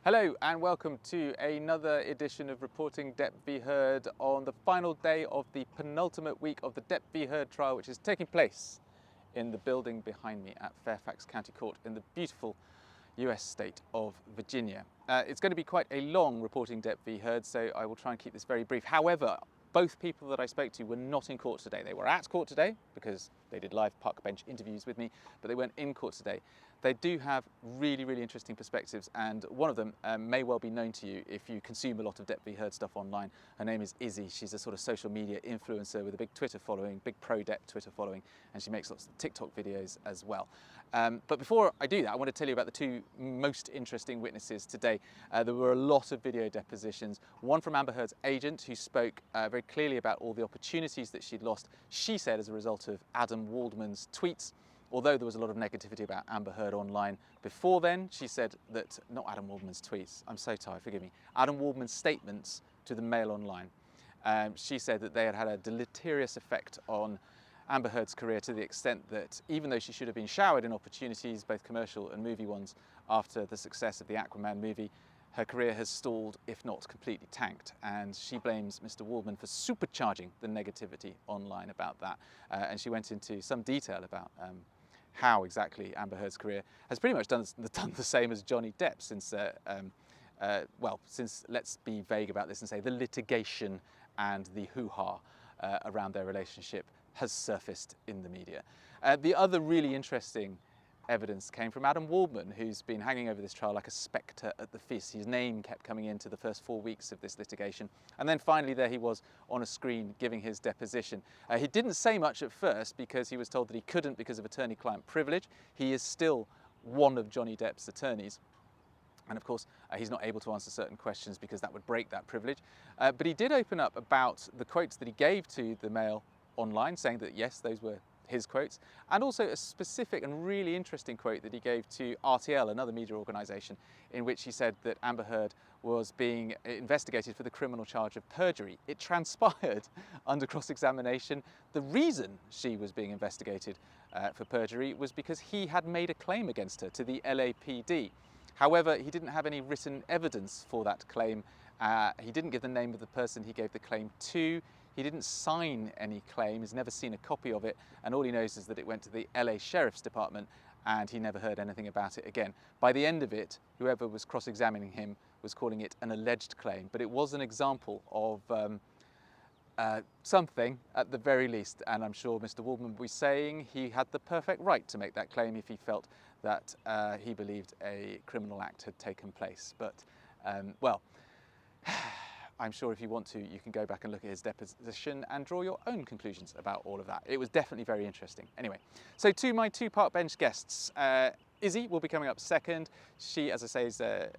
Hello and welcome to another edition of Reporting Depp v. Heard on the final day of the penultimate week of the Depp v. Heard trial, which is taking place in the building behind me at Fairfax County Court in the beautiful US state of Virginia. It's going to be quite a long Reporting Depp v. Heard, so I will try and keep this very brief. However, both people that I spoke to were not in court today. They were at court today because they did live park bench interviews with me, but they weren't in court today. They do have really interesting perspectives, and one of them may well be known to you if you consume a lot of Depp v. Heard stuff online. Her name is Izzy. She's a sort of social media influencer with a big Twitter following, big pro-Depp Twitter following, and she makes lots of TikTok videos as well. But before I do that, I want to tell you about the two most interesting witnesses today. There were a lot of video depositions, one from Amber Heard's agent who spoke very clearly about all the opportunities that she'd lost, she said, as a result of Adam Waldman's tweets. Although there was a lot of negativity about Amber Heard online before then, she said that, not Adam Waldman's tweets, I'm so tired, forgive me, Adam Waldman's statements to the Mail Online. She said that they had had a deleterious effect on Amber Heard's career to the extent that even though she should have been showered in opportunities, both commercial and movie ones, after the success of the Aquaman movie, her career has stalled, if not completely tanked. And she blames Mr. Waldman for supercharging the negativity online about that. And she went into some detail about how exactly Amber Heard's career has pretty much done the same as Johnny Depp since, since, let's be vague about this and say the litigation and the hoo-ha around their relationship has surfaced in the media. The other really interesting evidence came from Adam Waldman, who's been hanging over this trial like a spectre at the feast. His name kept coming into the first 4 weeks of this litigation, and then finally there he was on a screen giving his deposition. He didn't say much at first because he was told that he couldn't because of attorney-client privilege. He is still one of Johnny Depp's attorneys, and of course he's not able to answer certain questions because that would break that privilege. But he did open up about the quotes that he gave to the Mail Online, saying that yes, those were his quotes, and also a specific and really interesting quote that he gave to RTL, another media organisation, in which he said that Amber Heard was being investigated for the criminal charge of perjury. It transpired under cross-examination the reason she was being investigated for perjury was because he had made a claim against her to the LAPD. However, he didn't have any written evidence for that claim. He didn't give the name of the person he gave the claim to. He didn't sign any claim, he's never seen a copy of it, and all he knows is that it went to the LA Sheriff's Department and he never heard anything about it again. By the end of it, whoever was cross-examining him was calling it an alleged claim, but it was an example of something at the very least, and I'm sure Mr. Waldman will be saying he had the perfect right to make that claim if he felt that he believed a criminal act had taken place. But, well, I'm sure if you want to, you can go back and look at his deposition and draw your own conclusions about all of that. It was definitely very interesting. Anyway, so to my two park bench guests, Izzy will be coming up second. She, as I say, is a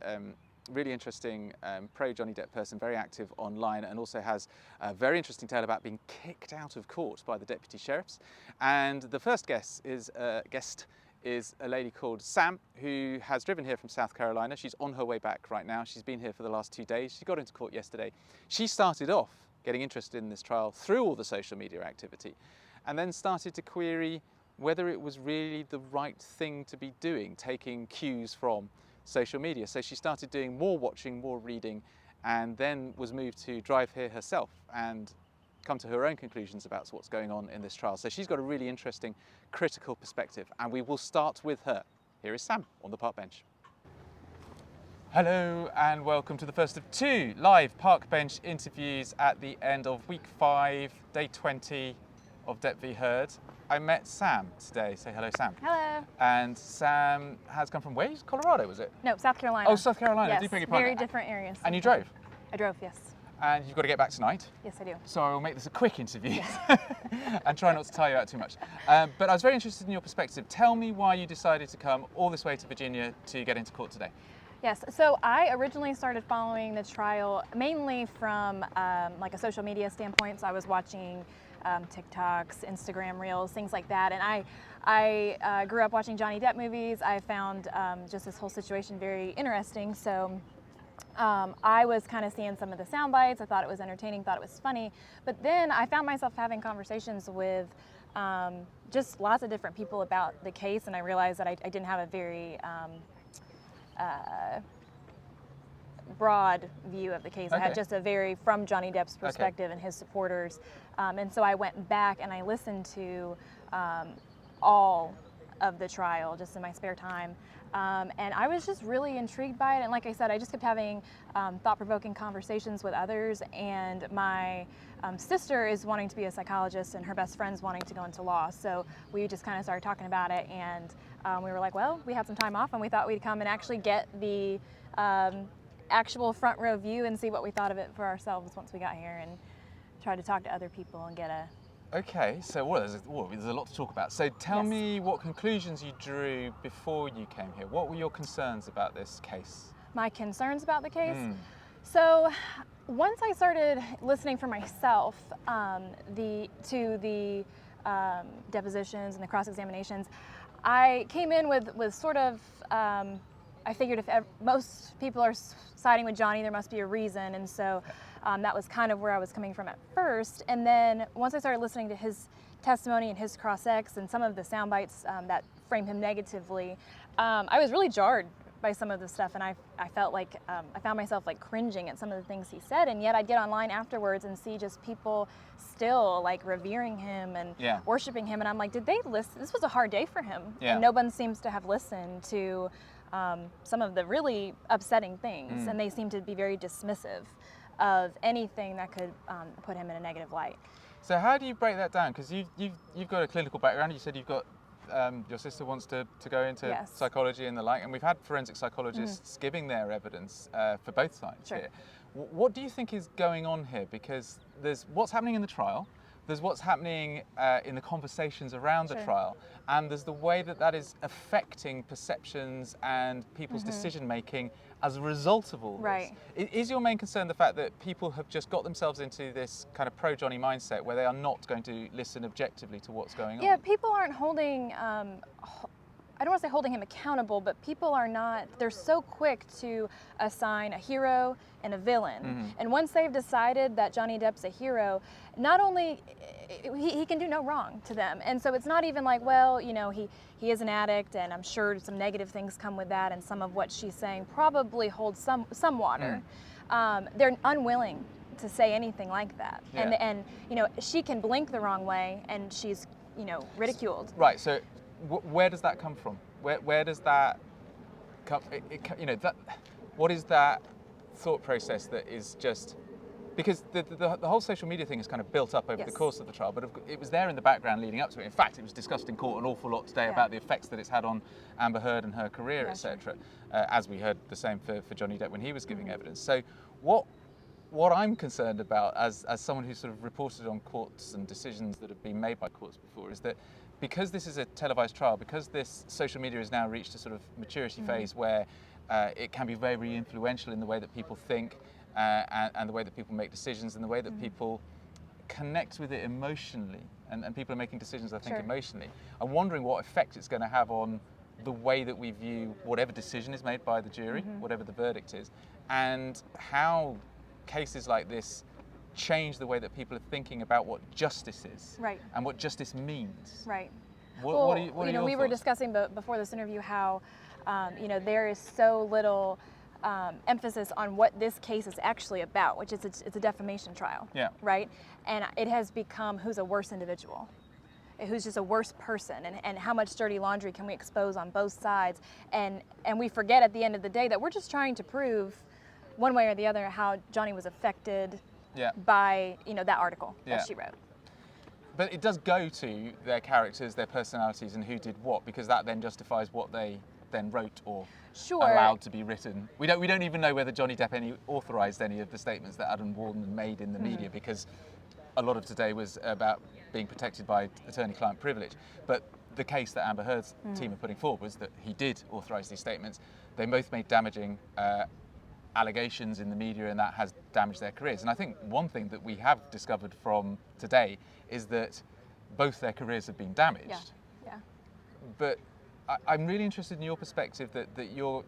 really interesting pro-Johnny Depp person, very active online, and also has a very interesting tale about being kicked out of court by the deputy sheriffs. And the first guest is a lady called Sam, who has driven here from South Carolina. She's on her way back right now. She's been here for the last 2 days. She got into court yesterday. She started off getting interested in this trial through all the social media activity, and then started to query whether it was really the right thing to be doing, taking cues from social media. So she started doing more watching, more reading, and then was moved to drive here herself and come to her own conclusions about what's going on in this trial. So she's got a really interesting critical perspective, and we will start with her. Here is Sam on the park bench. Hello and welcome to the first of two live park bench interviews at the end of week 5, day 20 of Depp v. Heard. I met Sam today. Say hello, Sam. Hello. And Sam has come from where? Colorado, was it? No, South Carolina. Oh, South Carolina. Yes, I do beg your pardon. very different areas. And you drove? I drove, yes. And you've got to get back tonight. Yes, I do. So I will make this a quick interview Yes. and try not to tire you out too much. But I was very interested in your perspective. Tell me why you decided to come all this way to Virginia to get into court today. Yes, so I originally started following the trial mainly from like a social media standpoint. So I was watching TikToks, Instagram Reels, things like that. And I grew up watching Johnny Depp movies. I found just this whole situation very interesting. So I was kind of seeing some of the sound bites. I thought it was entertaining, thought it was funny. But then I found myself having conversations with just lots of different people about the case, and I realized that I didn't have a very broad view of the case. I had just a very from Johnny Depp's perspective and his supporters. And so I went back and I listened to all of the trial just in my spare time. And I was just really intrigued by it. And like I said, I just kept having thought-provoking conversations with others. And my sister is wanting to be a psychologist, and her best friend's wanting to go into law. So we just kind of started talking about it. And we were like, well, we had some time off, and we thought we'd come and actually get the actual front row view and see what we thought of it for ourselves once we got here, and try to talk to other people and get a... Okay, so there's a lot to talk about. So tell me what conclusions you drew before you came here. What were your concerns about this case? My concerns about the case? So once I started listening for myself to the depositions and the cross-examinations, I came in with sort of, I figured if most people are siding with Johnny, there must be a reason, and so that was kind of where I was coming from at first. And then once I started listening to his testimony and his cross-ex and some of the sound bites that frame him negatively, I was really jarred by some of the stuff, and I felt like I found myself like cringing at some of the things he said, and yet I'd get online afterwards and see just people still like revering him and worshiping him, and I'm like, did they listen? This was a hard day for him, and no one seems to have listened to some of the really upsetting things, and they seem to be very dismissive of anything that could put him in a negative light. So how do you break that down? Because you've got a clinical background. You said you've got your sister wants to go into psychology and the like, and we've had forensic psychologists giving their evidence for both sides here. What do you think is going on here? Because there's what's happening in the trial, there's what's happening in the conversations around the trial, and there's the way that is affecting perceptions and people's decision making as a result of all this. Is your main concern the fact that people have just got themselves into this kind of pro-Johnny mindset where they are not going to listen objectively to what's going on? Yeah, people aren't holding, I don't want to say holding him accountable, but people are not, they're so quick to assign a hero and a villain. And once they've decided that Johnny Depp's a hero, not only, he can do no wrong to them. And so it's not even like, well, you know, he is an addict, and I'm sure some negative things come with that, and some of what she's saying probably holds some water. They're unwilling to say anything like that. And you know, she can blink the wrong way and she's, you know, ridiculed. Right, so where does that come from? Where does that come, you know, what is that thought process that is just, because the whole social media thing is kind of built up over the course of the trial, but it was there in the background leading up to it. In fact, it was discussed in court an awful lot today about the effects that it's had on Amber Heard and her career, etc. As we heard the same for Johnny Depp when he was giving evidence. So what I'm concerned about as someone who's sort of reported on courts and decisions that have been made by courts before is that because this is a televised trial, because this social media has now reached a sort of maturity phase where it can be very influential in the way that people think and the way that people make decisions and the way that people connect with it emotionally, and people are making decisions, I think, emotionally. I'm wondering what effect it's going to have on the way that we view whatever decision is made by the jury, whatever the verdict is, and how cases like this change the way that people are thinking about what justice is and what justice means. What are your we thoughts? were discussing before this interview how you know, there is so little emphasis on what this case is actually about, which is it's a defamation trial, right? And it has become who's a worse individual, who's just a worse person, and how much dirty laundry can we expose on both sides, and we forget at the end of the day that we're just trying to prove one way or the other how Johnny was affected by, you know, that article that she wrote. But it does go to their characters, their personalities, and who did what, because that then justifies what they then wrote or allowed to be written. We don't even know whether Johnny Depp authorised any of the statements that Adam Waldman made in the media, because a lot of today was about being protected by attorney-client privilege. But the case that Amber Heard's team are putting forward was that he did authorise these statements. They both made damaging allegations in the media, and that has damaged their careers. And I think one thing that we have discovered from today is that both their careers have been damaged. But I'm really interested in your perspective that you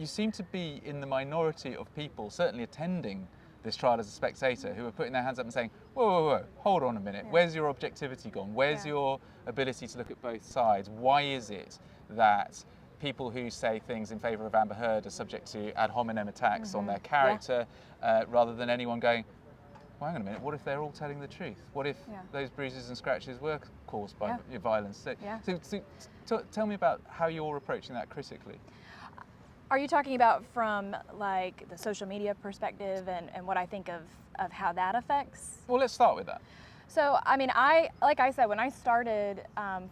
seem to be in the minority of people, certainly attending this trial as a spectator, who are putting their hands up and saying, whoa, hold on a minute, where's your objectivity gone? Where's your ability to look at both sides? Why is it that people who say things in favour of Amber Heard are subject to ad hominem attacks on their character, rather than anyone going, well, hang on a minute, what if they're all telling the truth? What if those bruises and scratches were caused by your violence? So tell me about how you're approaching that critically. Are you talking about from like the social media perspective and what I think of how that affects? Well, let's start with that. So, I mean, like I said, when I started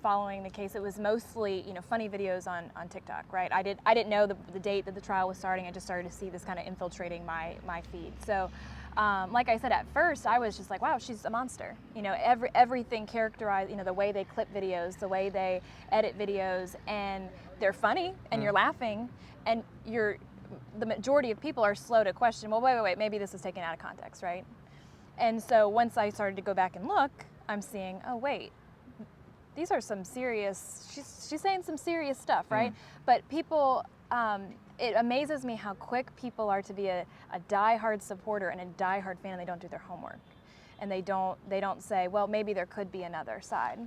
following the case, it was mostly, funny videos on TikTok, right? I didn't know the date that the trial was starting. I just started to see this kind of infiltrating my feed. So, like I said, at first, I was just like, wow, she's a monster. Everything characterized, the way they clip videos, the way they edit videos, and they're funny, and you're laughing, and the majority of people are slow to question, well, wait, maybe this is taken out of context, right? And so once I started to go back and look, I'm seeing, oh wait, these are some serious, she's saying some serious stuff, right? But people, it amazes me how quick people are to be a diehard supporter and a diehard fan, and they don't do their homework. And they don't say, well, maybe there could be another side.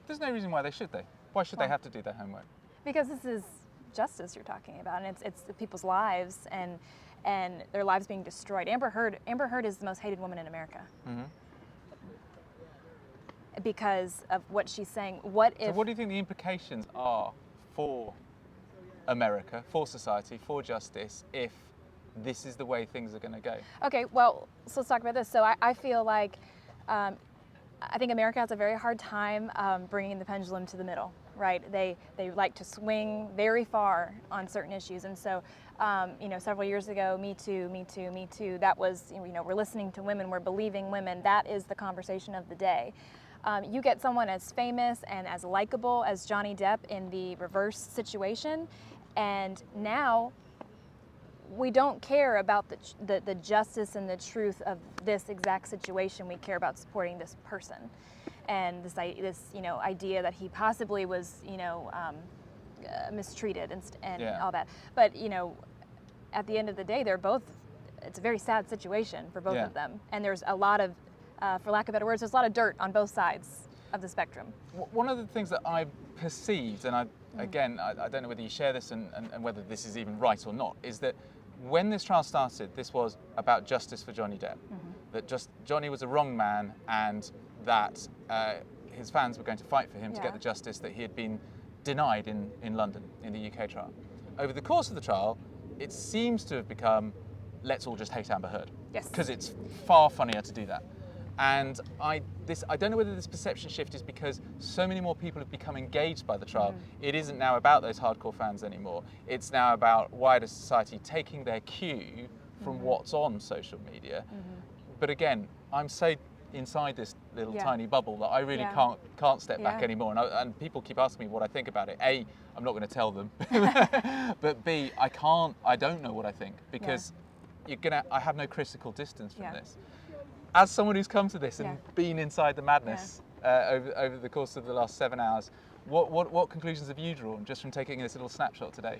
There's no reason why they should, though. Why should they have to do their homework? Because this is justice you're talking about, and it's the people's lives and their lives being destroyed. Amber Heard is the most hated woman in America. Because of what she's saying. So what do you think the implications are for America, for society, for justice, if this is the way things are going to go? Okay, well, so let's talk about this. So I feel like, I think America has a very hard time bringing the pendulum to the middle, right? They like to swing very far on certain issues. And so, several years ago, Me Too, that was, we're listening to women, we're believing women. That is the conversation of the day. You get someone as famous and as likable as Johnny Depp in the reverse situation, and now we don't care about the justice and the truth of this exact situation. We care about supporting this person, and this idea that he possibly was mistreated and all that. But at the end of the day, it's a very sad situation for both of them, and there's a lot of, for lack of better words, there's a lot of dirt on both sides of the spectrum. One of the things that I perceived, and I don't know whether you share this and whether this is even right or not, is that when this trial started, this was about justice for Johnny Depp. That Johnny was a wrong man, and that his fans were going to fight for him to get the justice that he had been denied in London in the UK trial. Over the course of the trial, it seems to have become, let's all just hate Amber Heard. Yes. Because it's far funnier to do that. And I don't know whether this perception shift is because so many more people have become engaged by the trial. It isn't now about those hardcore fans anymore. It's now about wider society taking their cue from what's on social media. But again, I'm so inside this little tiny bubble that I really can't step back anymore. And people keep asking me what I think about it. A, I'm not going to tell them. But B, I don't know what I think, because I have no critical distance from this. As someone who's come to this and been inside the madness over the course of the last 7 hours, what conclusions have you drawn just from taking this little snapshot today?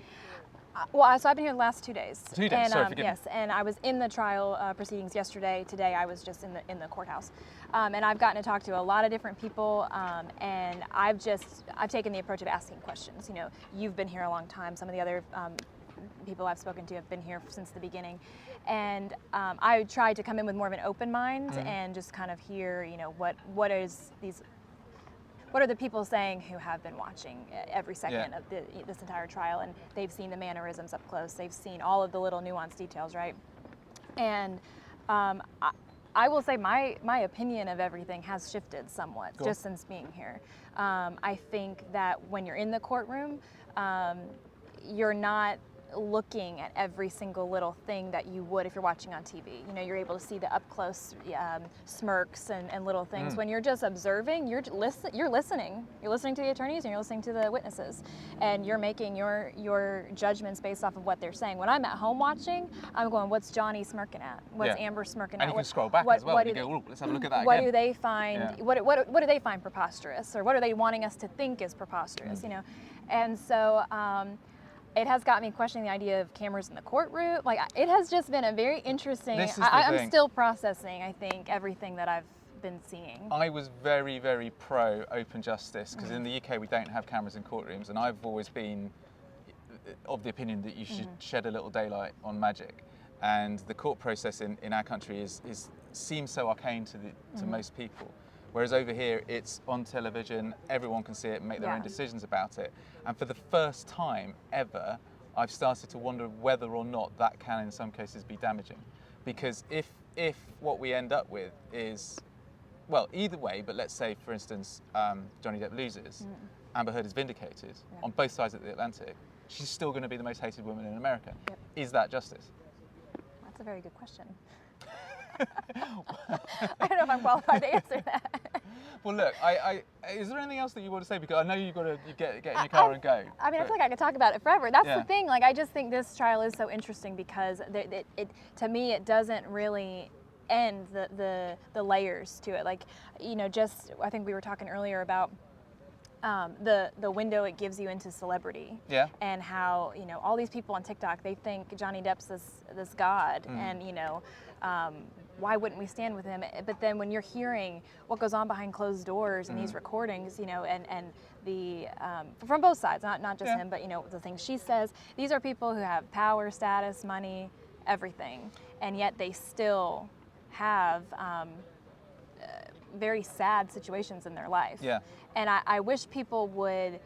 Well, so I've been here the last 2 days. 2 days, and, sorry, forgive me. Yes, and I was in the trial proceedings yesterday. Today I was just in the courthouse. And I've gotten to talk to a lot of different people, and I've taken the approach of asking questions. You've been here a long time. Some of the other people I've spoken to have been here since the beginning. And I tried to come in with more of an open mind and just kind of hear, what are the people saying who have been watching every second of this entire trial, and they've seen the mannerisms up close, they've seen all of the little nuanced details, right? And I will say my opinion of everything has shifted somewhat just since being here. I think that when you're in the courtroom, you're not looking at every single little thing that you would if you're watching on TV. You're able to see the up close smirks and little things. When you're just observing, you're listening. You're listening to the attorneys and you're listening to the witnesses, and you're making your judgments based off of what they're saying. When I'm at home watching, I'm going, what's Johnny smirking at? What's Amber smirking at? And you can scroll back as well. You go, let's have a look at that what again. Do they find? What do they find preposterous, or what are they wanting us to think is preposterous? And so. It has got me questioning the idea of cameras in the courtroom. Like, it has just been a very interesting. I'm still processing, I think, everything that I've been seeing. I was very, very pro open justice, because in the UK we don't have cameras in courtrooms, and I've always been of the opinion that you should shed a little daylight on magic, and the court process in our country seems so arcane to most people. Whereas over here, it's on television, everyone can see it and make their own decisions about it. And for the first time ever, I've started to wonder whether or not that can, in some cases, be damaging. Because if what we end up with is, well, either way, but let's say, for instance, Johnny Depp loses, Amber Heard is vindicated on both sides of the Atlantic, she's still going to be the most hated woman in America. Yep. Is that justice? That's a very good question. I don't know if I'm qualified to answer that. Well, look, is there anything else that you want to say? Because I know you've got to get in your car and go. I mean, I feel like I could talk about it forever. That's the thing. Like, I just think this trial is so interesting because to me, it doesn't really end the layers to it. Like, you know, just I think we were talking earlier about the window it gives you into celebrity, and how, you know, all these people on TikTok, they think Johnny Depp's this god, and, you know, why wouldn't we stand with him? But then when you're hearing what goes on behind closed doors and these recordings, you know, and the from both sides, not just him, but, you know, the things she says, these are people who have power, status, money, everything, and yet they still have very sad situations in their life. Yeah. And I wish people would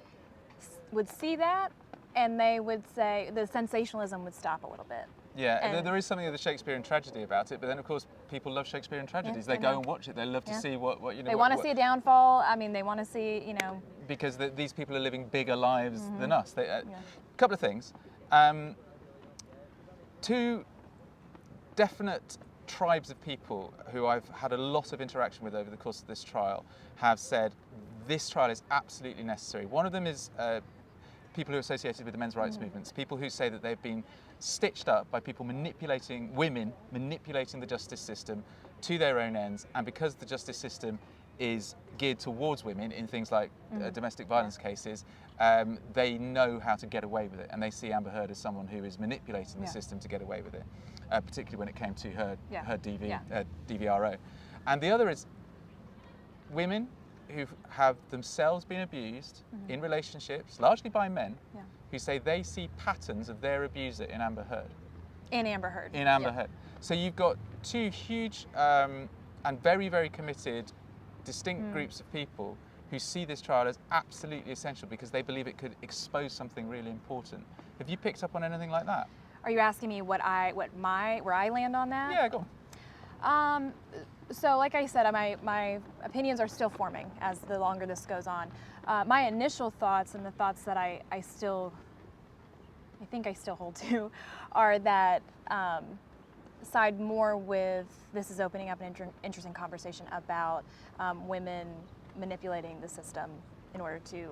see that, and they would say the sensationalism would stop a little bit. Yeah, and there is something of the Shakespearean tragedy about it, but then of course people love Shakespearean tragedies. They go and watch it. They love to see what you know. They want to see a downfall. I mean, they want to see, you know. Because these people are living bigger lives than us. Couple of things. Two definite tribes of people who I've had a lot of interaction with over the course of this trial have said this trial is absolutely necessary. One of them is people who are associated with the men's rights movements, people who say that they've been stitched up by people manipulating the justice system to their own ends, and because the justice system is geared towards women in things like domestic violence cases, they know how to get away with it, and they see Amber Heard as someone who is manipulating the system to get away with it, particularly when it came to her DVRO. And the other is women who have themselves been abused in relationships, largely by men, who say they see patterns of their abuser in Amber Heard. In Amber Heard. In Amber Heard. So you've got two huge and very, very committed, distinct groups of people who see this trial as absolutely essential because they believe it could expose something really important. Have you picked up on anything like that? Are you asking me where I land on that? Yeah, go on. So like I said, my opinions are still forming as the longer this goes on. My initial thoughts and the thoughts that I think I still hold to are that side more with this is opening up an interesting conversation about women manipulating the system in order to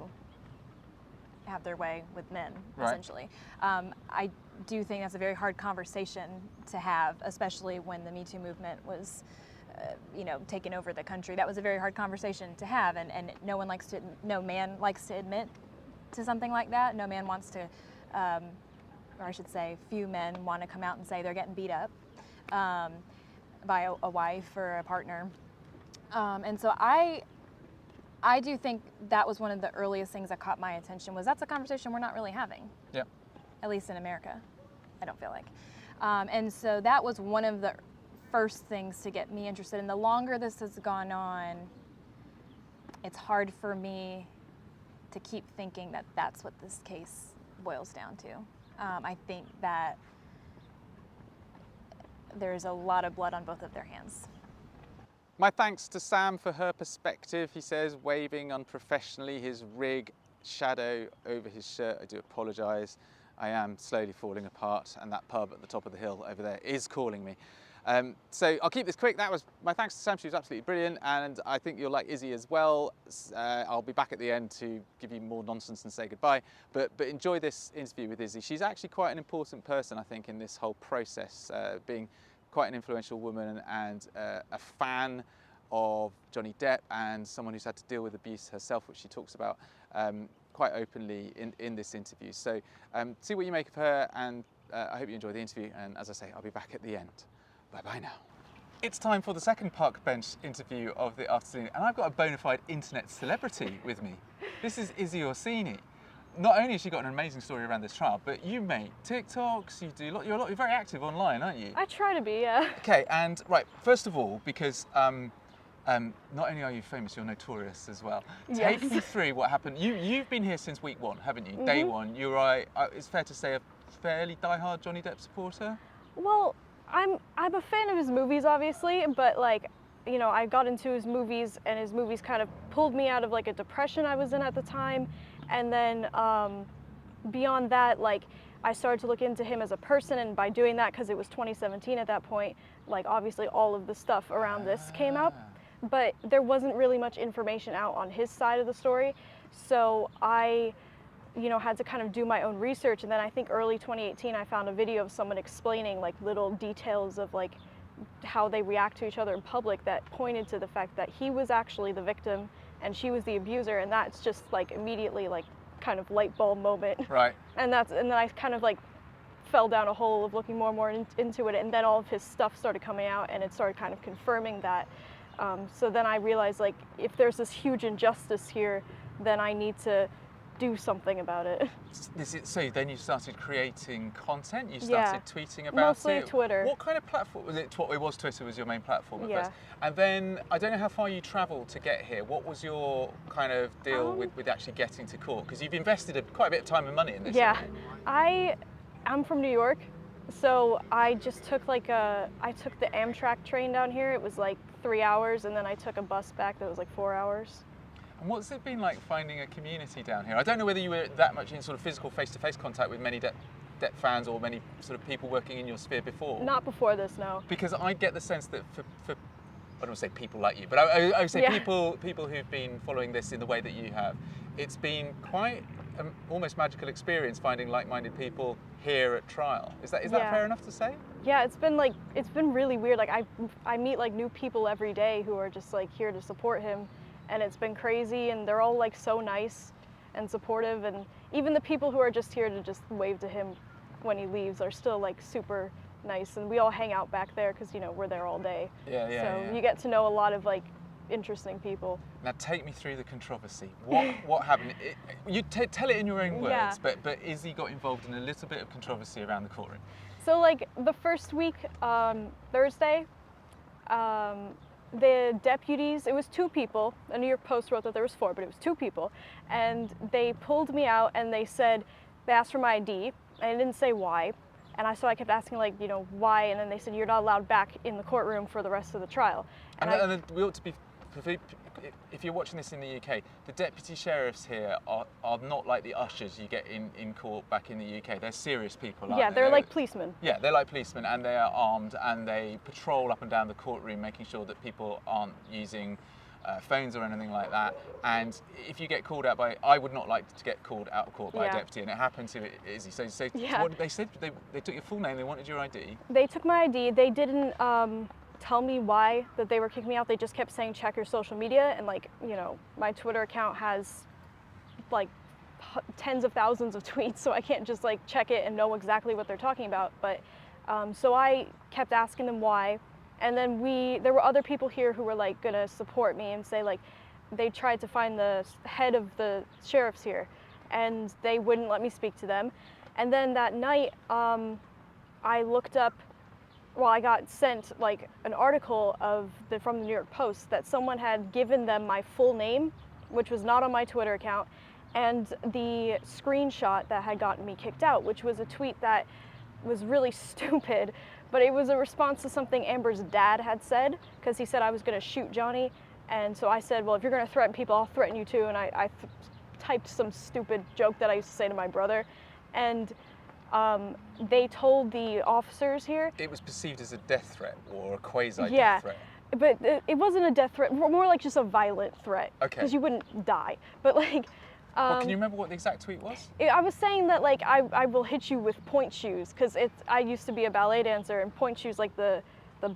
have their way with men, essentially. I do think that's a very hard conversation to have, especially when the Me Too movement was taking over the country. That was a very hard conversation to have, and no man likes to admit to something like that. No man wants to, or I should say, few men want to come out and say they're getting beat up by a wife or a partner. And so I do think that was one of the earliest things that caught my attention, was that's a conversation we're not really having. Yeah. At least in America, I don't feel like. And so that was one of the first things to get me interested. And the longer this has gone on, it's hard for me to keep thinking that that's what this case boils down to. I think that there's a lot of blood on both of their hands. My thanks to Sam for her perspective. He says, waving unprofessionally, his rig shadow over his shirt. I do apologise. I am slowly falling apart, and that pub at the top of the hill over there is calling me. So I'll keep this quick. That was my thanks to Sam. She was absolutely brilliant, and I think you'll like Izzy as well. I'll be back at the end to give you more nonsense and say goodbye. But enjoy this interview with Izzy. She's actually quite an important person, I think, in this whole process, being quite an influential woman and a fan of Johnny Depp, and someone who's had to deal with abuse herself, which she talks about quite openly in this interview. So see what you make of her, and I hope you enjoy the interview. And as I say, I'll be back at the end. Bye-bye now. It's time for the second park bench interview of the afternoon, and I've got a bona fide internet celebrity with me. This is Izzy Orsini. not only has she got an amazing story around this trial, but you make TikToks, you're very active online, aren't you? I try to be, yeah. Okay, and right, first of all, because not only are you famous, you're notorious as well. Yes. Take me through what happened. You've been here since week one, haven't you? Mm-hmm. Day one. You're, it's fair to say, a fairly diehard Johnny Depp supporter? Well, I'm a fan of his movies, obviously, but like, you know, I got into his movies, and his movies kind of pulled me out of like a depression I was in at the time, and then beyond that, like, I started to look into him as a person, and by doing that, because it was 2017 at that point, like obviously all of the stuff around this came up, but there wasn't really much information out on his side of the story, so I, you know, had to kind of do my own research. And then I think early 2018 I found a video of someone explaining like little details of like how they react to each other in public that pointed to the fact that he was actually the victim and she was the abuser, and that's just like immediately like kind of light bulb moment. Right. And then I kind of like fell down a hole of looking more and more into it, and then all of his stuff started coming out, and it started kind of confirming that. So then I realized, like, if there's this huge injustice here, then I need to do something about it. So then you started creating content, you started tweeting about mostly it. Twitter. What kind of platform was it? It was Twitter was your main platform at Yeah. first. And then, I don't know how far you travelled to get here. What was your kind of deal with actually getting to court? Because you've invested quite a bit of time and money in this. Yeah, I'm from New York, so I just took I took the Amtrak train down here. It was like 3 hours, and then I took a bus back that was like 4 hours. And what's it been like finding a community down here? I don't know whether you were that much in sort of physical face-to-face contact with many Depp fans or many sort of people working in your sphere before. Not before this, no. Because I get the sense that for I don't want to say people like you, but I would say people who've been following this in the way that you have, it's been quite an almost magical experience finding like-minded people here at trial. Is that fair enough to say? Yeah, it's been really weird. Like I meet like new people every day who are just like here to support him, and it's been crazy, and they're all like so nice and supportive, and even the people who are just here to just wave to him when he leaves are still like super nice, and we all hang out back there because, you know, we're there all day. So you get to know a lot of like interesting people. Now take me through the controversy. What happened? You tell it in your own words, but Izzy got involved in a little bit of controversy around the courtroom. So like the first week, Thursday, the deputies, it was 2 people. The New York Post wrote that there was 4, but it was 2 people. And they pulled me out, and they asked for my ID, and I didn't say why. And so I kept asking, like, you know, why? And then they said, you're not allowed back in the courtroom for the rest of the trial. And we ought to be, if you're watching this in the UK, the deputy sheriffs here are not like the ushers you get in court back in the UK. They're serious people, aren't they? They're like policemen. Yeah, they're like policemen, and they are armed, and they patrol up and down the courtroom, making sure that people aren't using phones or anything like that. And if you get called out I would not like to get called out of court by a deputy, and it happened to Izzy. So what did they say? They took your full name, they wanted your ID? They took my ID. They didn't tell me why that they were kicking me out. They just kept saying check your social media, and like, you know, my Twitter account has like tens of thousands of tweets, so I can't just like check it and know exactly what they're talking about. But so I kept asking them why. And then there were other people here who were like gonna support me and say, like, they tried to find the head of the sheriffs here, and they wouldn't let me speak to them. And then that night, I looked up, I got sent like an article from the New York Post that someone had given them my full name, which was not on my Twitter account, and the screenshot that had gotten me kicked out, which was a tweet that was really stupid, but it was a response to something Amber's dad had said, because he said I was going to shoot Johnny. And so I said, well, if you're going to threaten people, I'll threaten you too. And I typed some stupid joke that I used to say to my brother. And they told the officers here. It was perceived as a death threat or a quasi-death threat. But it wasn't a death threat, more like just a violent threat. Okay. Because you wouldn't die. But like... can you remember what the exact tweet was? I was saying that, like, I will hit you with point shoes, because I used to be a ballet dancer, and point shoes, like the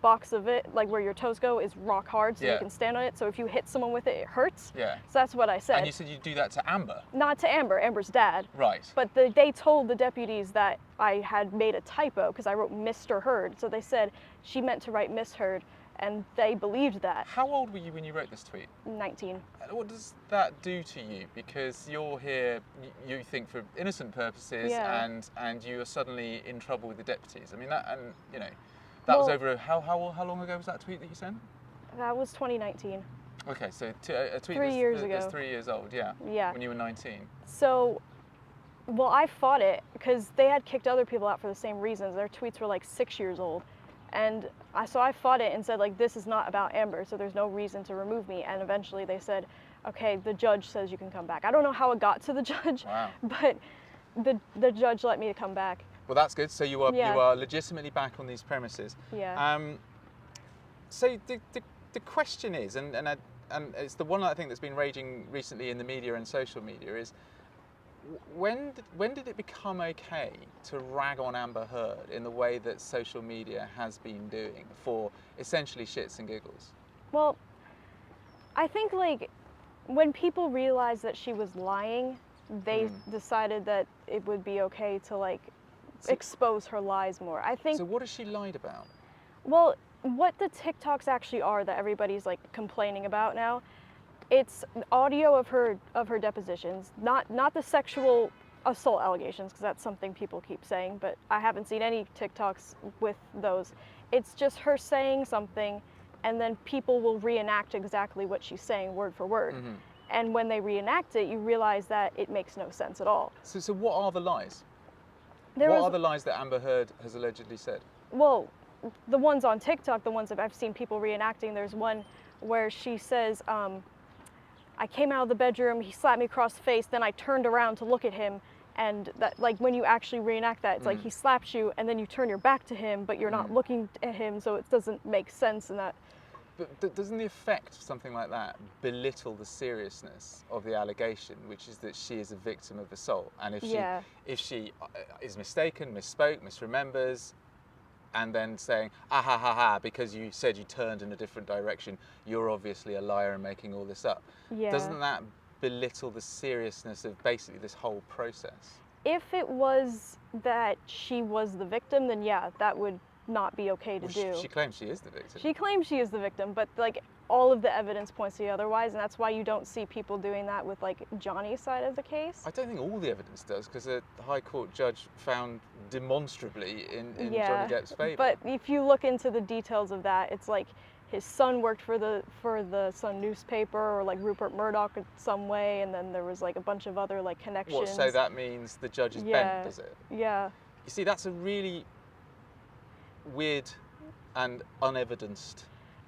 box of it, like where your toes go, is rock hard, so you can stand on it. So if you hit someone with it, it hurts. Yeah. So that's what I said. And you said you'd do that to Amber? Not to Amber, Amber's dad. Right. But they told the deputies that I had made a typo, because I wrote Mr. Heard. So they said she meant to write Miss Heard, and they believed that. How old were you when you wrote this tweet? 19. What does that do to you? Because you're here, you think for innocent purposes, Yeah. and you are suddenly in trouble with the deputies. I mean, that was Well- over how long ago was that tweet that you sent? That was 2019. Okay, so a tweet 3 years that's ago. 3 years old, yeah. Yeah. When you were 19. So, well, I fought it because they had kicked other people out for the same reasons. Their tweets were like 6 years old. And so I fought it and said, like, this is not about Amber, so there's no reason to remove me. And eventually they said, okay, the judge says you can come back. I don't know how it got to the judge, Wow. but the judge let me come back. Well, that's good. So you Yeah. are legitimately back on these premises. Yeah. So the question is, and it's the one I think that's been raging recently in the media and social media, is when did it become okay to rag on Amber Heard in the way that social media has been doing for essentially shits and giggles? Well, I think like when people realized that she was lying, they decided that it would be okay to like expose her lies more. I think. So what has she lied about? Well, what the TikToks actually are that everybody's like complaining about now, it's audio of her depositions, not the sexual assault allegations, because that's something people keep saying, but I haven't seen any TikToks with those. It's just her saying something, and then people will reenact exactly what she's saying word for word. Mm-hmm. And when they reenact it, you realize that it makes no sense at all. So what are the lies? There What was- are the lies that Amber Heard has allegedly said? Well, the ones on TikTok, the ones that I've seen people reenacting, there's one where she says, I came out of the bedroom, he slapped me across the face, then I turned around to look at him, and that, like, when you actually reenact that, it's like he slaps you, and then you turn your back to him, but you're not looking at him, so it doesn't make sense in that. But doesn't the effect of something like that belittle the seriousness of the allegation, which is that she is a victim of assault? And if she is mistaken, misspoke, misremembers, and then saying, ah ha ha ha, because you said you turned in a different direction, you're obviously a liar and making all this up. Yeah. Doesn't that belittle the seriousness of basically this whole process? If it was that she was the victim, then yeah, that would not be okay to do. She claims she is the victim. She claims she is the victim, but like all of the evidence points to the otherwise, and that's why you don't see people doing that with like Johnny's side of the case. I don't think all the evidence does, because the High Court judge found demonstrably in Johnny Depp's favour. But if you look into the details of that, it's like his son worked for the Sun newspaper, or like Rupert Murdoch in some way, and then there was like a bunch of other like connections. What, so that means the judge is bent, does it? Yeah. You see, that's a really weird and unevidenced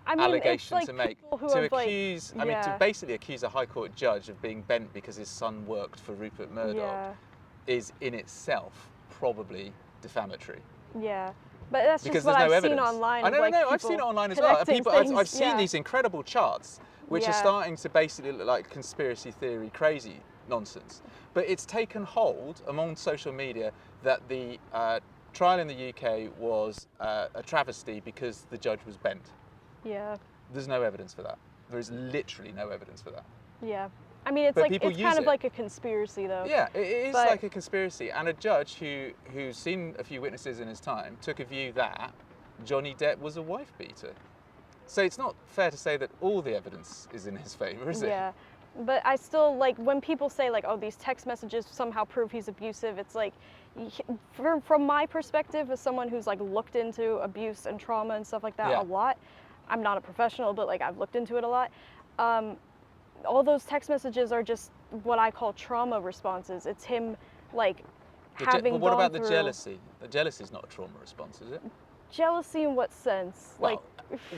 allegation it's like to make. people who To have, like, accuse, I mean, to basically accuse a High Court judge of being bent because his son worked for Rupert Murdoch is in itself probably defamatory. Yeah. But that's Because just what there's no I've seen evidence. online. I know, of, like, I've seen it people online as well. connecting I've things, seen these incredible charts, which are Yeah. starting to basically look like conspiracy theory crazy nonsense. But it's taken hold among social media that the trial in the UK was a travesty because the judge was bent. Yeah. There's no evidence for that. There is literally no evidence for that. Yeah. I mean, it's But like people it's use kind of it. like a conspiracy, though. Yeah, it is But- like a conspiracy. And a judge who's seen a few witnesses in his time took a view that Johnny Depp was a wife beater. So it's not fair to say that all the evidence is in his favour, is it? Yeah. But I still, like, when people say, like, oh, these text messages somehow prove he's abusive, it's like, from my perspective, as someone who's, like, looked into abuse and trauma and stuff like that Yeah. a lot, I'm not a professional, but, like, I've looked into it a lot. All those text messages are just what I call trauma responses. It's him, like, having But what gone about the through jealousy? The jealousy is not a trauma response, is it? jealousy in what sense? Well,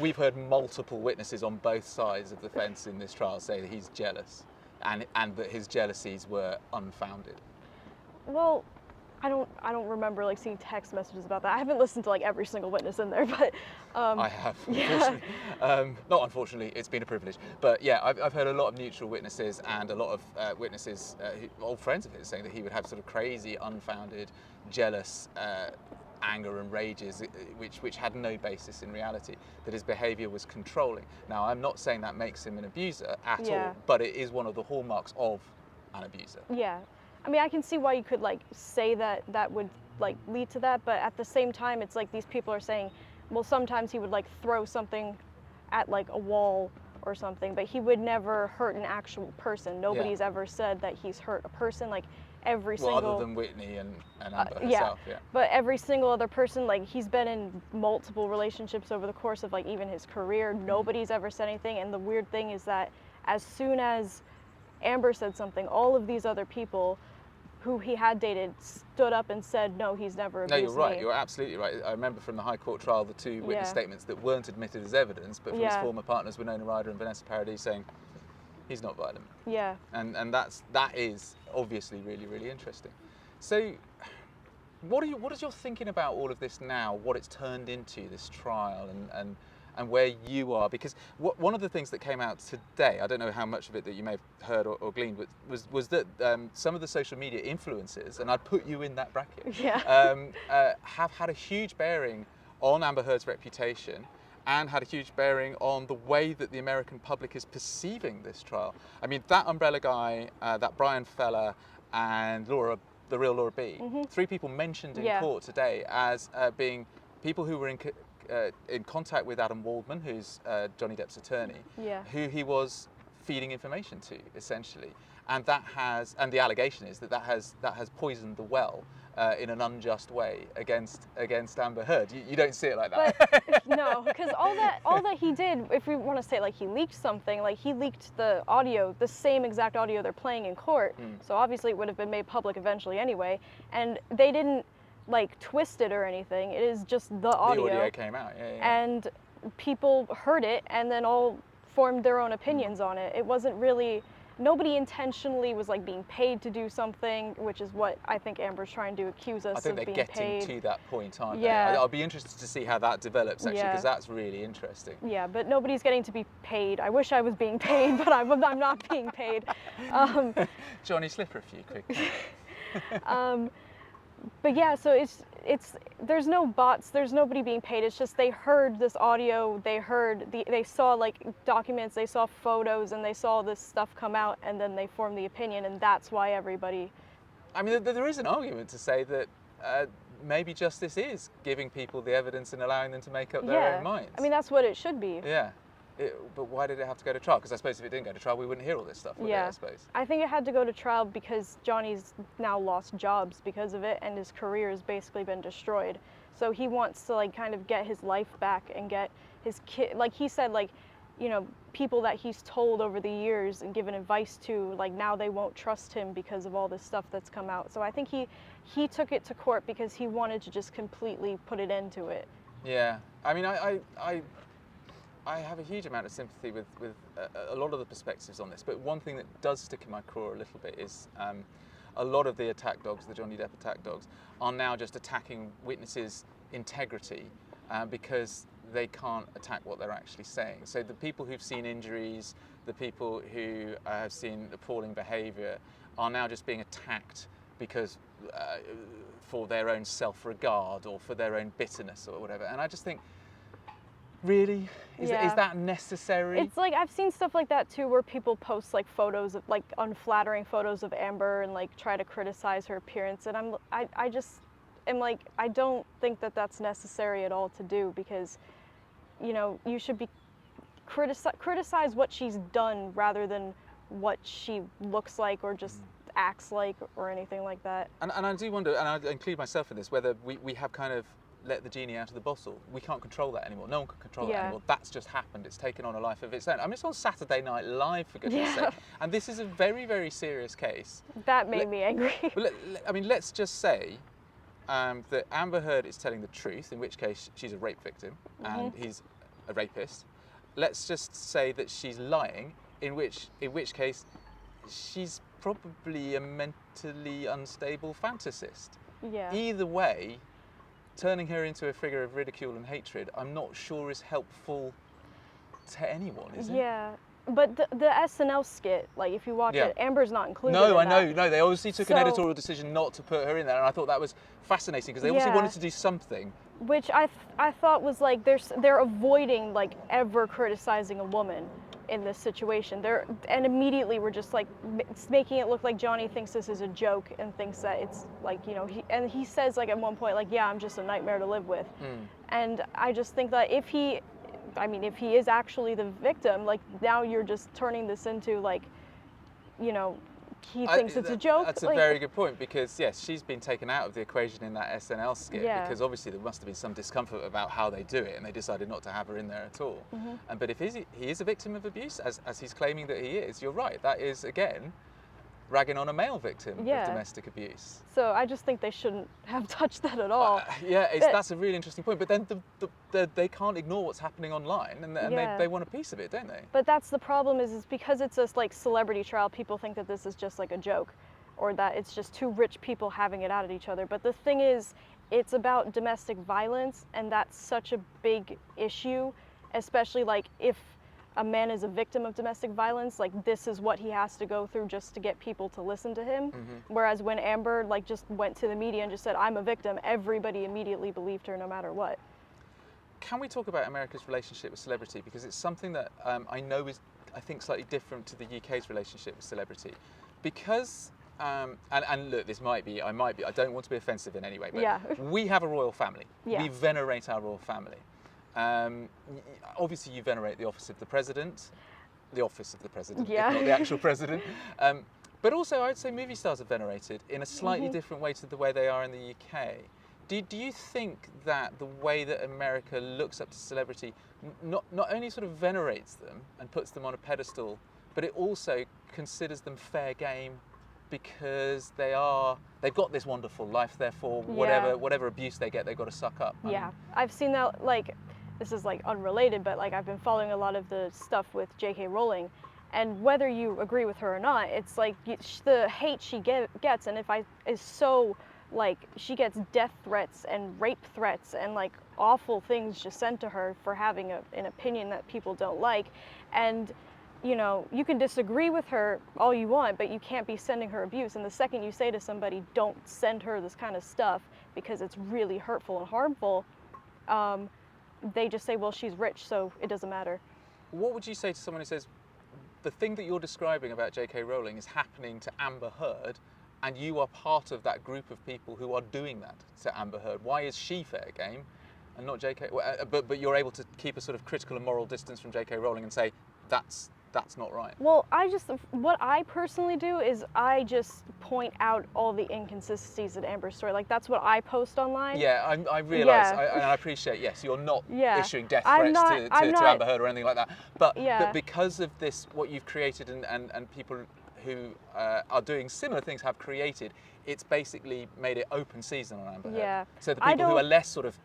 we've heard multiple witnesses on both sides of the fence in this trial say that he's jealous and that his jealousies were unfounded. Well, I don't remember like seeing text messages about that. I haven't listened to like every single witness in there, but I have, yeah. unfortunately. Not unfortunately, it's been a privilege. But yeah, I've heard a lot of neutral witnesses and a lot of witnesses, old friends of his, saying that he would have sort of crazy, unfounded, jealous anger and rages, which had no basis in reality, that his behaviour was controlling. Now, I'm not saying that makes him an abuser at all, but it is one of the hallmarks of an abuser. Yeah. I mean, I can see why you could like say that that would like lead to that, but at the same time, it's like these people are saying, well, sometimes he would like throw something at like a wall or something, but he would never hurt an actual person. Nobody's ever said that he's hurt a person. Like every single, other than Whitney and Amber yeah, herself, yeah. but every single other person, like he's been in multiple relationships over the course of like even his career. Nobody's ever said anything. And the weird thing is that as soon as Amber said something, all of these other people who he had dated stood up and said, no, he's never abused me. No, you're right. You're absolutely right. I remember from the High Court trial the two witness statements that weren't admitted as evidence, but from his former partners, Winona Ryder and Vanessa Paradis, saying he's not violent. Yeah. And that is obviously really, really interesting. So, what is your thinking about all of this now? What it's turned into, this trial, and where you are? Because one of the things that came out today, I don't know how much of it that you may have heard or gleaned, but was that some of the social media influencers, and I'd put you in that bracket, have had a huge bearing on Amber Heard's reputation and had a huge bearing on the way that the American public is perceiving this trial. I mean, that Umbrella guy, that Brian fella, and Laura, the real Laura B, three people mentioned in court today as being people who were in contact with Adam Waldman, who's Johnny Depp's attorney, who he was feeding information to, essentially, and the allegation is that has poisoned the well in an unjust way against Amber Heard. You don't see it like that. But no, because all that he did, if we want to say like he leaked something, like he leaked the audio, the same exact audio they're playing in court. So obviously it would have been made public eventually anyway, and they didn't like twist it or anything. It is just the audio. The audio came out, and people heard it and then all formed their own opinions on it. It wasn't really, nobody intentionally was like being paid to do something, which is what I think Amber's trying to accuse us of being paid. I think they're getting to that point, aren't they? Yeah. I'll be interested to see how that develops, actually, because that's really interesting. Yeah, but nobody's getting to be paid. I wish I was being paid, but I'm not being paid. Johnny, slip her a few quick. But yeah, so it's there's no bots, there's nobody being paid. It's just they heard this audio, they saw like documents, they saw photos, and they saw this stuff come out, and then they formed the opinion, and that's why everybody. I mean, there is an argument to say that maybe justice is giving people the evidence and allowing them to make up their own minds. I mean, that's what it should be. Yeah. But why did it have to go to trial? Because I suppose if it didn't go to trial, we wouldn't hear all this stuff, would it, I suppose? I think it had to go to trial because Johnny's now lost jobs because of it, and his career has basically been destroyed. So he wants to like kind of get his life back and get his kid, like he said, like, you know, people that he's told over the years and given advice to, like now they won't trust him because of all this stuff that's come out. So I think he took it to court because he wanted to just completely put an end to it. Yeah, I mean, I have a huge amount of sympathy with a lot of the perspectives on this, but one thing that does stick in my craw a little bit is a lot of the attack dogs, the Johnny Depp attack dogs, are now just attacking witnesses' integrity because they can't attack what they're actually saying. So the people who've seen injuries, the people who have seen appalling behaviour are now just being attacked because for their own self-regard or for their own bitterness or whatever. And I just think, really? Is that necessary? It's like, I've seen stuff like that too, where people post like photos of like unflattering photos of Amber and like try to criticize her appearance. And I just am like, I don't think that that's necessary at all to do, because, you know, you should be criticize what she's done rather than what she looks like or just acts like or anything like that. And I do wonder, and I include myself in this, whether we have kind of let the genie out of the bottle. We can't control that anymore. No one can control that anymore. That's just happened. It's taken on a life of its own. I mean, it's on Saturday Night Live, for goodness sake. And this is a very, very serious case. That made me angry. I mean, let's just say that Amber Heard is telling the truth, in which case she's a rape victim and he's a rapist. Let's just say that she's lying, in which case she's probably a mentally unstable fantasist. Yeah. Either way, turning her into a figure of ridicule and hatred, I'm not sure is helpful to anyone, is it? Yeah, but the SNL skit, like if you watch it, Amber's not included in I that. know. No, they obviously took an editorial decision not to put her in there, and I thought that was fascinating because they obviously wanted to do something. Which I thought was like, they're avoiding like ever criticizing a woman in this situation. And immediately we're just like making it look like Johnny thinks this is a joke and thinks that it's like, you know, he says like at one point like, yeah, I'm just a nightmare to live with. And I just think that if he I mean, if he is actually the victim, like now you're just turning this into like, you know, he thinks it's a joke. That's a like, very good point, because yes, she's been taken out of the equation in that SNL skit, Yeah. because obviously there must have been some discomfort about how they do it, and they decided not to have her in there at all. But if he is a victim of abuse, as he's claiming that he is, you're right. That is again ragging on a male victim of Yeah. domestic abuse. So I just think they shouldn't have touched that at all. That's a really interesting point. But then they can't ignore what's happening online, and Yeah. they want a piece of it, don't they? But that's the problem is because it's a like celebrity trial, people think that this is just like a joke, or that it's just two rich people having it out at each other. But the thing is, it's about domestic violence, and that's such a big issue, especially like if a man is a victim of domestic violence, like this is what he has to go through just to get people to listen to him. Whereas when Amber like just went to the media and just said, I'm a victim, everybody immediately believed her no matter what. Can we talk about America's relationship with celebrity? Because it's something that I know is, I think, slightly different to the UK's relationship with celebrity. Because, and look, I don't want to be offensive in any way, but Yeah. we have a royal family. Yeah. We venerate our royal family. Obviously, you venerate the office of the president, Yeah. if not the actual president. But also, I'd say movie stars are venerated in a slightly different way to the way they are in the UK. Do you think that the way that America looks up to celebrity not only sort of venerates them and puts them on a pedestal, but it also considers them fair game because they've got this wonderful life, therefore whatever abuse they get, they've got to suck up? Yeah, I've seen that, like, this is like unrelated, but like I've been following a lot of the stuff with J.K. Rowling, and whether you agree with her or not, it's like the hate she gets, and is so, like, she gets death threats and rape threats and like awful things just sent to her for having an opinion that people don't like. And you know, you can disagree with her all you want, but you can't be sending her abuse. And the second you say to somebody, don't send her this kind of stuff because it's really hurtful and harmful, they just say, well, she's rich, so it doesn't matter. What would you say to someone who says, the thing that you're describing about J.K. Rowling is happening to Amber Heard, and you are part of that group of people who are doing that to Amber Heard? Why is she fair game and not J.K.? But you're able to keep a sort of critical and moral distance from J.K. Rowling and say, that's not right. Well, what I personally do is I just point out all the inconsistencies in Amber's story. Like, that's what I post online. Yeah, I realise, Yeah. and I appreciate, yes, you're not Yeah. issuing death I'm threats not- to Amber Heard or anything like that. But, Yeah. but because of this, what you've created and people who are doing similar things have created, it's basically made it open season on Amber Heard. Yeah. So the I people who are don't- less sort of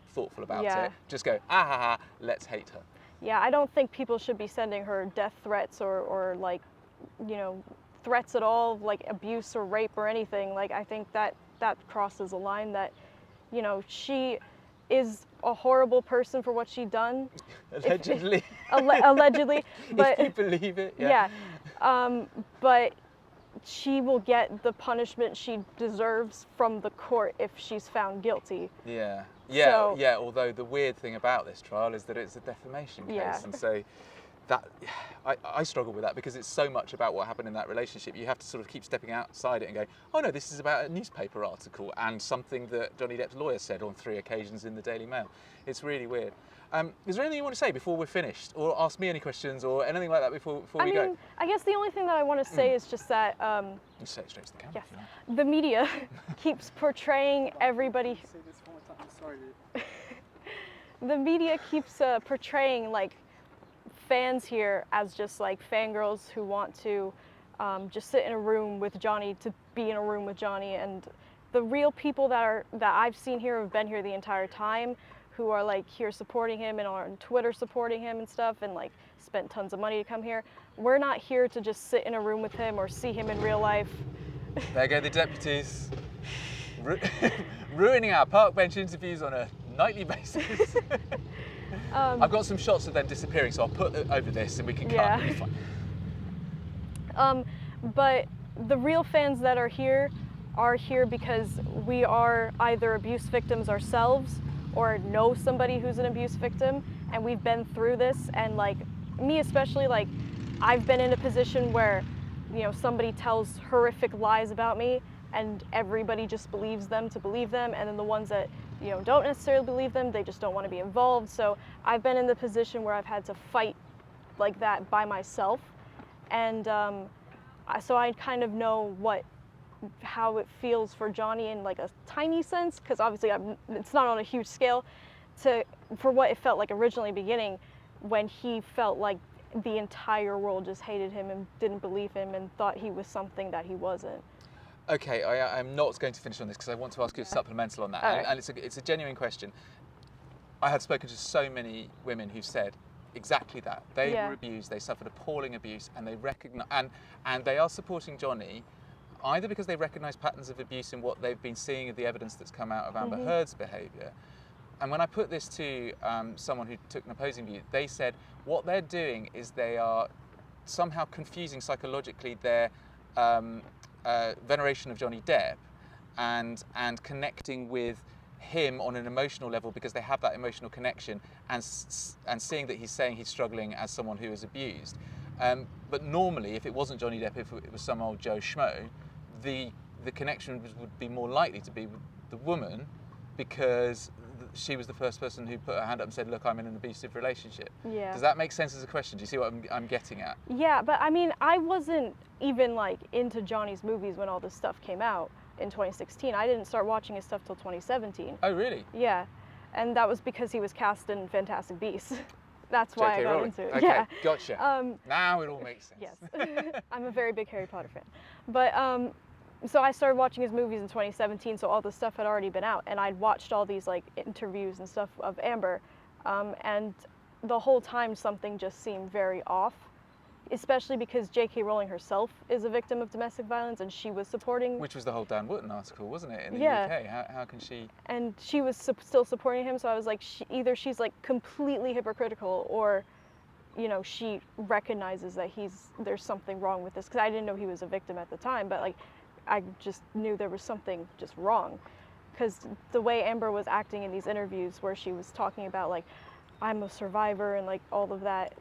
thoughtful about Yeah. it just go, ah ha ha, let's hate her. Yeah, I don't think people should be sending her death threats or like, you know, threats at all, like abuse or rape or anything. Like, I think that crosses a line that, you know, she is a horrible person for what she done. Allegedly. Allegedly, but if you believe it, yeah. But she will get the punishment she deserves from the court if she's found guilty. Yeah, So- yeah. Although the weird thing about this trial is that it's a defamation case, Yeah. and so that I struggle with that because it's so much about what happened in that relationship. You have to sort of keep stepping outside it and go, oh no, this is about a newspaper article and something that Johnny Depp's lawyer said on 3 occasions in the Daily Mail. It's really weird. Is there anything you want to say before we're finished, or ask me any questions, or anything like that before we go? I guess the only thing that I want to say is just that. You say it straight to the camera. Yes. if you like. The media keeps portraying everybody. Say this one more time. I'm sorry, dude. The media keeps portraying like fans here as just like fangirls who want to just sit in a room with Johnny to be in a room with Johnny, and the real people that I've seen here have been here the entire time, who are like here supporting him and are on Twitter supporting him and stuff, and like spent tons of money to come here. We're not here to just sit in a room with him or see him in real life. There go the deputies, ruining our park bench interviews on a nightly basis. I've got some shots of them disappearing, so I'll put it over this and we can cut. Yeah. It'll be fine. But the real fans that are here because we are either abuse victims ourselves or know somebody who's an abuse victim, and we've been through this. And like me especially, like I've been in a position where, you know, somebody tells horrific lies about me and everybody just believes them to believe them, and then the ones that don't necessarily believe them. They just don't want to be involved. So I've been in the position where I've had to fight like that by myself, and so I kind of know how it feels for Johnny in like a tiny sense, because obviously it's not on a huge scale, for what it felt like originally beginning, when he felt like the entire world just hated him and didn't believe him and thought he was something that he wasn't. Okay, I'm not going to finish on this because I want to ask you a supplemental on that, All right. and it's a genuine question. I had spoken to so many women who said exactly that. They Yeah. were abused, they suffered appalling abuse, and they recognize and they are supporting Johnny either because they recognise patterns of abuse in what they've been seeing of the evidence that's come out of Amber Heard's behaviour. And when I put this to someone who took an opposing view, they said what they're doing is they are somehow confusing psychologically their veneration of Johnny Depp and connecting with him on an emotional level because they have that emotional connection and seeing that he's saying he's struggling as someone who is abused. But normally, if it wasn't Johnny Depp, if it was some old Joe Schmo, the connection would be more likely to be with the woman because she was the first person who put her hand up and said, look, I'm in an abusive relationship. Yeah. Does that make sense as a question? Do you see what I'm getting at? Yeah, but I mean, I wasn't even like into Johnny's movies when all this stuff came out in 2016. I didn't start watching his stuff till 2017. Oh, really? Yeah, and that was because he was cast in Fantastic Beasts. That's why J.K. I got Rowling. into it. Okay, Yeah. gotcha. Now it all makes sense. Yes, I'm a very big Harry Potter fan. But so I started watching his movies in 2017, so all the stuff had already been out, and I'd watched all these like interviews and stuff of Amber, and the whole time something just seemed very off, especially because J.K. Rowling herself is a victim of domestic violence, and she was supporting. Which was the whole Dan Wootton article, wasn't it, in the Yeah. UK? How can she... And she was still supporting him, so I was like, either she's like completely hypocritical, or she recognizes that there's something wrong with this, because I didn't know he was a victim at the time, but like I just knew there was something just wrong, because the way Amber was acting in these interviews where she was talking about like, I'm a survivor and like all of that,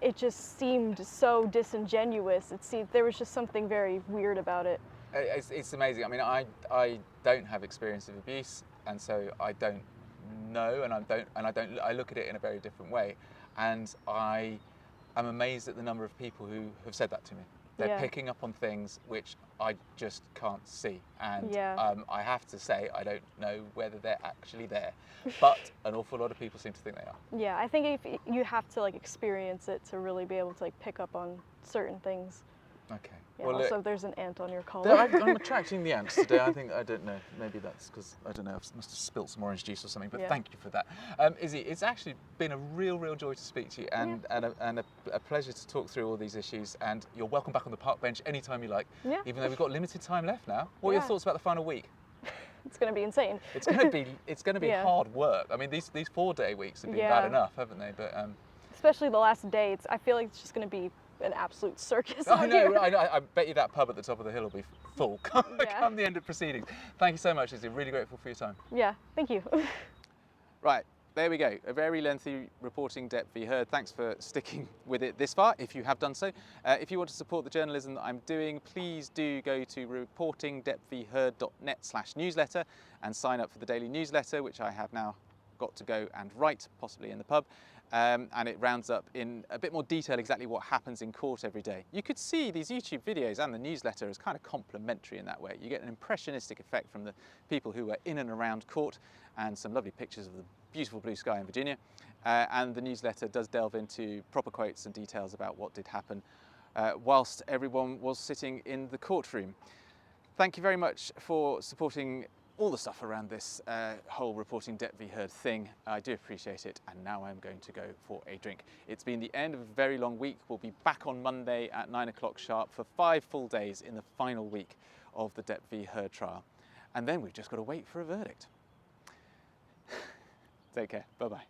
it just seemed so disingenuous. There was just something very weird about it. It's amazing. I mean, I don't have experience of abuse, and so I don't know, and I look at it in a very different way, and I am amazed at the number of people who have said that to me. They're Yeah. picking up on things which I just can't see, and Yeah. I have to say I don't know whether they're actually there, but an awful lot of people seem to think they are. Yeah, I think if you have to like experience it to really be able to like pick up on certain things. Okay. Yeah, Well, also look, there's an ant on your collar. I'm attracting the ants today. I don't know. Maybe that's because, I don't know, I must have spilt some orange juice or something, but Yeah. thank you for that. Izzy, it's actually been a real joy to speak to you, and a pleasure to talk through all these issues, and you're welcome back on the park bench anytime you like, Yeah. even though we've got limited time left now. What are your Yeah. thoughts about the final week? It's going to be insane. It's going to be Yeah. hard work. I mean, these 4-day weeks have been Yeah. bad enough, haven't they? But Especially the last day. I feel like it's just going to be an absolute circus I out know. here. I bet you that pub at the top of the hill will be full come Yeah. the end of proceedings. Thank you so much, Izzy. Really grateful for your time. Yeah, thank you. Right, there we go. A very lengthy reporting Depp v. Heard. Thanks for sticking with it this far, if you have done so. If you want to support the journalism that I'm doing, please do go to reportingdeppvheard.net/newsletter and sign up for the daily newsletter, which I have now got to go and write, possibly in the pub. And it rounds up in a bit more detail exactly what happens in court every day. You could see these YouTube videos and the newsletter as kind of complementary in that way. You get an impressionistic effect from the people who are in and around court, and some lovely pictures of the beautiful blue sky in Virginia. And the newsletter does delve into proper quotes and details about what did happen whilst everyone was sitting in the courtroom. Thank you very much for supporting all the stuff around this whole reporting Depp v. Heard thing. I do appreciate it, and now I'm going to go for a drink. It's been the end of a very long week. We'll be back on Monday at 9 o'clock sharp for 5 full days in the final week of the Depp v. Heard trial. And then we've just got to wait for a verdict. Take care. Bye-bye.